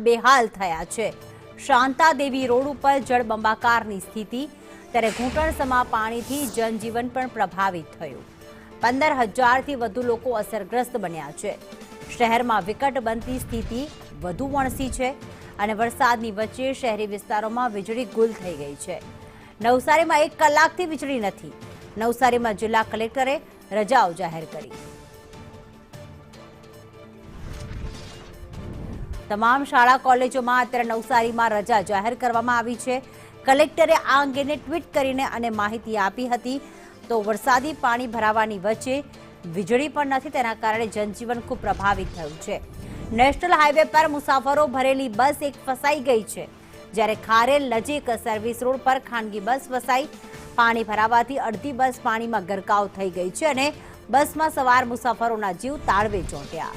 બેહાલ થયા છે। શાંતાદેવી રોડ ઉપર જળબંબાકારની સ્થિતિ, ત્યારે ઘૂંટણસમા પાણીથી જનજીવન પણ પ્રભાવિત થયું। 15,000થી વધુ લોકો અસરગ્રસ્ત બન્યા છે। શહેરમાં વિકટ બનતી સ્થિતિ વધુ વણસી છે અને વરસાદની વચ્ચે શહેરી વિસ્તારોમાં વીજળી ગુલ થઈ ગઈ છે। નવસારીમાં 1 કલાકથી વીજળી નથી। નવસારીમાં જિલ્લા કલેક્ટરે રજાઓ જાહેર કરી। તમામ શાળા કોલેજોમાં અત્યારે નવસારીમાં રજા જાહેર કરવામાં આવી છે। કલેક્ટરે આ અંગેને ટ્વીટ કરીને અને માહિતી આપી હતી। તો વરસાદી પાણી ભરાવાની વચ્ચે વીજળી પણ નથી, તેના કારણે જનજીવન ખૂબ પ્રભાવિત થયું છે। નેશનલ હાઈવે પર મુસાફરો ભરેલી બસ એક ફસાઈ ગઈ છે, જ્યારે ખારેલ નજીક સર્વિસ રોડ પર ખાનગી બસ ફસાઈ। પાણી ભરાવાથી અડધી બસ પાણીમાં ગરકાવ થઈ ગઈ છે અને બસમાં સવાર મુસાફરોના જીવ તાળવે ચોંટ્યા।